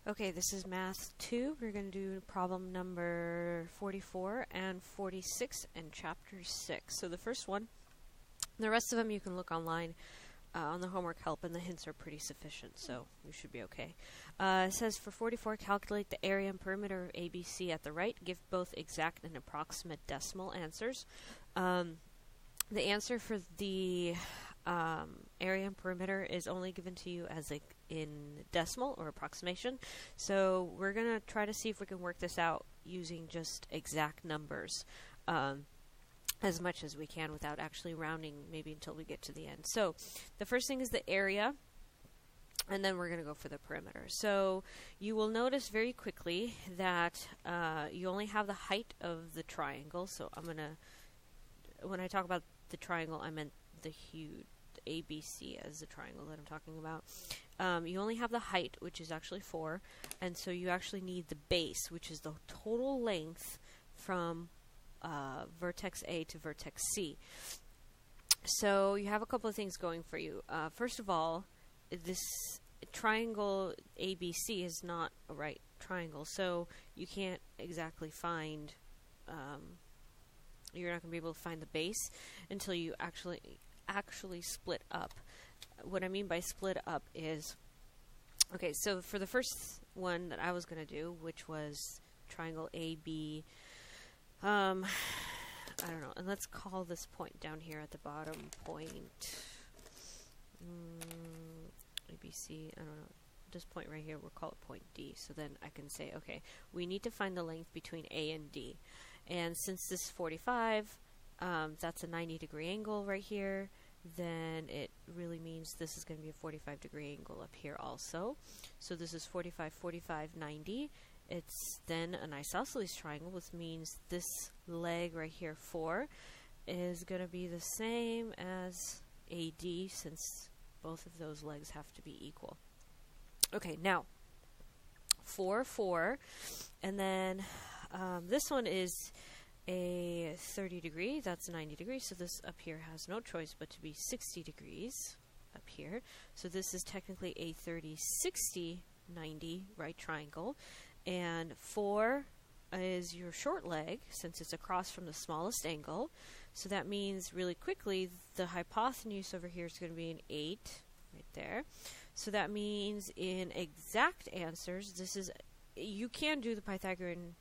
Okay, this is Math 2. We're going to do problem number 44 and 46 in Chapter 6. So the first one, the rest of them you can look online on the homework help, and the hints are pretty sufficient, so you should be okay. It says for 44, calculate the area and perimeter of ABC at the right. Give both exact and approximate decimal answers. The answer for the area and perimeter is only given to you as in decimal or approximation. So we're going to try to see if we can work this out using just exact numbers as much as we can without actually rounding, maybe until we get to the end. So the first thing is the area, and then we're going to go for the perimeter. So you will notice very quickly that you only have the height of the triangle. So I'm going to, when I talk about the triangle, I meant the huge ABC as the triangle that I'm talking about. You only have the height, which is actually 4, and so you actually need the base, which is the total length from vertex A to vertex C. So you have a couple of things going for you. First of all, this triangle ABC is not a right triangle, so you can't exactly find, you're not going to be able to find the base until you actually split up. What I mean by split up is, okay, so for the first one that I was going to do, which was triangle AB, I don't know, and let's call this point down here at the bottom point ABC, I don't know, this point right here, we'll call it point D. So then I can say, okay, we need to find the length between A and D. And since this is 45, that's a 90-degree angle right here, then it really means this is going to be a 45-degree angle up here also. So this is 45, 45, 90. It's then an isosceles triangle, which means this leg right here, 4, is going to be the same as AD, since both of those legs have to be equal. Okay, now 4, 4, and then this one is a 30 degree, that's 90 degrees, so this up here has no choice but to be 60 degrees up here. So this is technically a 30, 60, 90 right triangle, and 4 is your short leg, since it's across from the smallest angle. So that means really quickly the hypotenuse over here is going to be an 8 right there. So that means in exact answers, this is, you can do the Pythagorean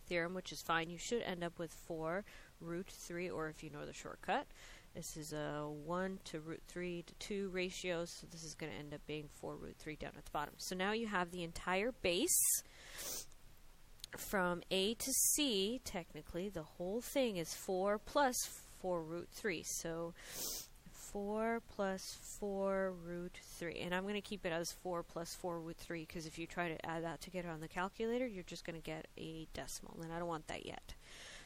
theorem, which is fine. You should end up with 4 root 3, or if you know the shortcut, this is a 1 to root 3 to 2 ratio, so this is going to end up being 4 root 3 down at the bottom. So now you have the entire base from A to C. Technically, the whole thing is 4 plus 4 root 3. So 4 plus 4 root 3. And I'm going to keep it as 4 plus 4 root 3, because if you try to add that together on the calculator, you're just going to get a decimal, and I don't want that yet.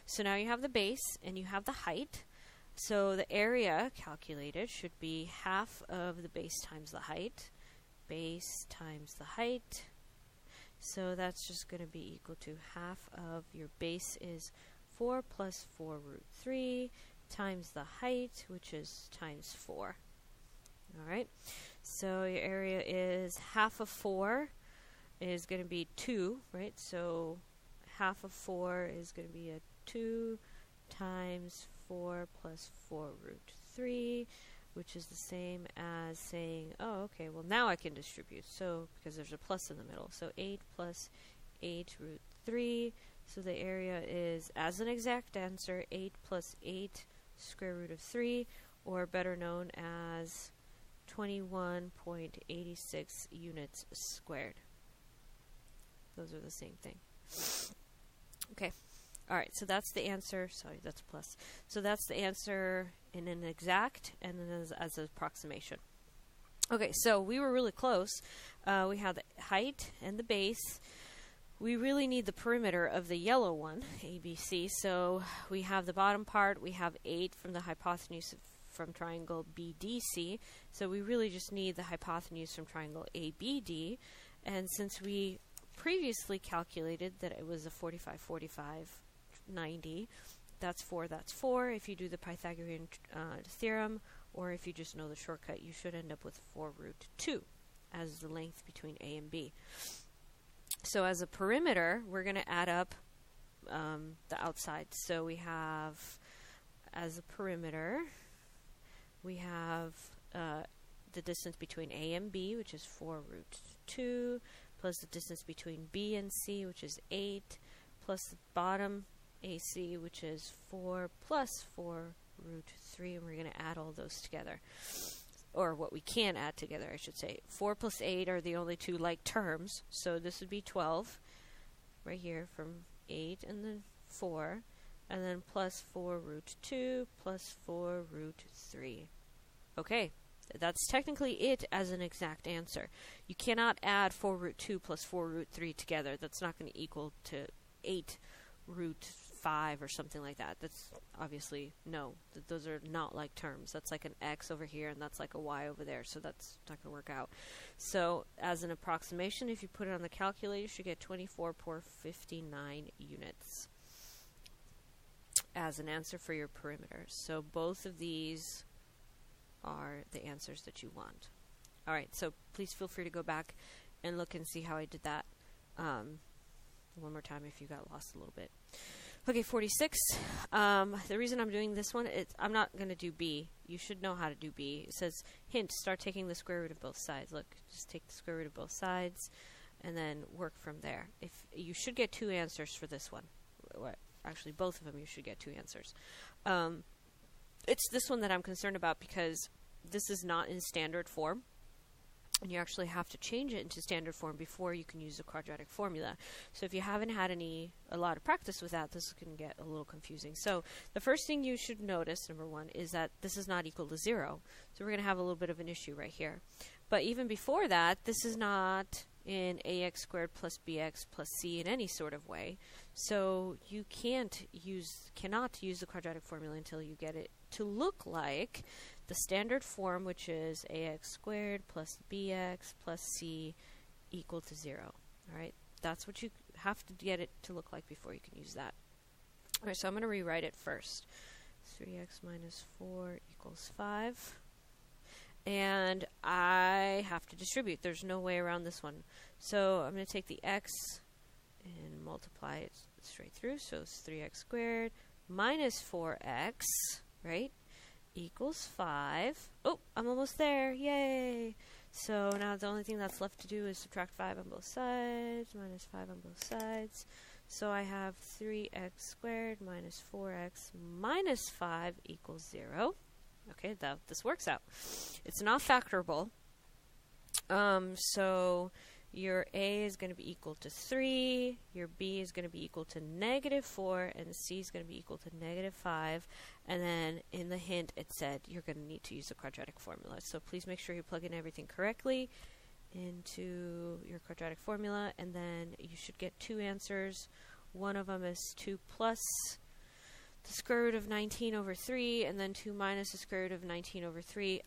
So now you have the base, and you have the height. So the area calculated should be half of the base times the height. Base times the height. So that's just going to be equal to half of your base is 4 plus 4 root 3 times the height, which is times 4. Alright, so your area is half of 4 is going to be 2, right? So half of 4 is going to be a 2 times 4 plus 4 root 3, which is the same as saying, oh, okay, well now I can distribute, so because there's a plus in the middle. So 8 plus 8 root 3, so the area is, as an exact answer, 8 plus 8 square root of 3, or better known as 21.86 units squared. Those are the same thing. Okay. Alright, so that's the answer. Sorry, that's a plus. So that's the answer in an exact, and then as an approximation. Okay, so we were really close. We had the height and the base. We really need the perimeter of the yellow one, ABC. So we have the bottom part. We have 8 from the hypotenuse from triangle BDC. So we really just need the hypotenuse from triangle ABD. And since we previously calculated that it was a 45, 45, 90, that's 4, that's 4. If you do the Pythagorean theorem, or if you just know the shortcut, you should end up with 4 root 2. as the length between A and B. So as a perimeter, we're going to add up the outsides. So we have, as a perimeter, we have the distance between A and B, which is 4 root 2, plus the distance between B and C, which is 8, plus the bottom AC, which is 4, plus 4 root 3, and we're going to add all those together. Or what we can add together, I should say. 4 plus 8 are the only two like terms, so this would be 12, right here, from 8 and then 4, and then plus 4 root 2, plus 4 root 3. Okay, that's technically it as an exact answer. You cannot add 4 root 2 plus 4 root 3 together. That's not going to equal to 8 root 5 or something like that. That's obviously, no. Those are not like terms. That's like an x over here and that's like a y over there, so that's not going to work out. So as an approximation, if you put it on the calculator, you should get 24.59 units as an answer for your perimeter. So both of these are the answers that you want. Alright, so please feel free to go back and look and see how I did that one more time if you got lost a little bit. Okay, 46. The reason I'm doing this one is I'm not going to do B. You should know how to do B. It says, hint, start taking the square root of both sides. Look, just take the square root of both sides and then work from there. If you should get 2 answers for this one. Actually, both of them you should get 2 answers. It's this one that I'm concerned about because this is not in standard form. And you actually have to change it into standard form before you can use the quadratic formula. So if you haven't had a lot of practice with that, this can get a little confusing. So the first thing you should notice, number 1, is that this is not equal to 0. So we're going to have a little bit of an issue right here. But even before that, this is not in ax squared plus bx plus c in any sort of way. So you cannot use the quadratic formula until you get it to look like the standard form, which is ax squared plus bx plus c equal to 0. Alright, that's what you have to get it to look like before you can use that. Alright, so I'm going to rewrite it first. 3x minus 4 equals 5. And I have to distribute. There's no way around this one. So I'm going to take the x and multiply it straight through. So it's 3x squared minus 4x, right, equals 5. Oh, I'm almost there. Yay! So now the only thing that's left to do is subtract 5 on both sides, minus 5 on both sides. So I have 3x squared minus 4x minus 5 equals 0. Okay, this works out. It's not factorable. So your A is going to be equal to 3, your B is going to be equal to negative 4, and C is going to be equal to negative 5. And then in the hint it said you're going to need to use the quadratic formula. So please make sure you plug in everything correctly into your quadratic formula, and then you should get 2 answers. One of them is 2 plus the square root of 19 over 3, and then 2 minus the square root of 19 over 3.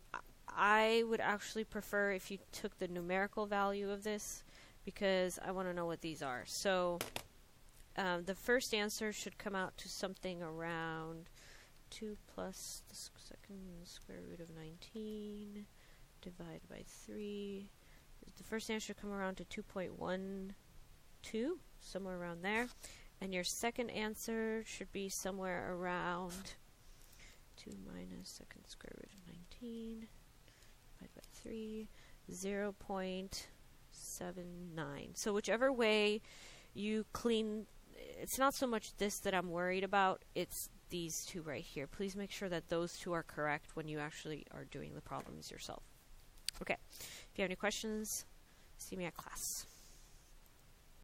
I would actually prefer if you took the numerical value of this, because I want to know what these are. So the first answer should come out to something around 2 plus the second square root of 19 divided by 3. The first answer should come around to 2.12, somewhere around there. And your second answer should be somewhere around 2 minus second square root of 19 divided by 3, 0.79. So whichever way you clean, it's not so much this that I'm worried about, it's these two right here. Please make sure that those two are correct when you actually are doing the problems yourself. Okay, if you have any questions, see me at class.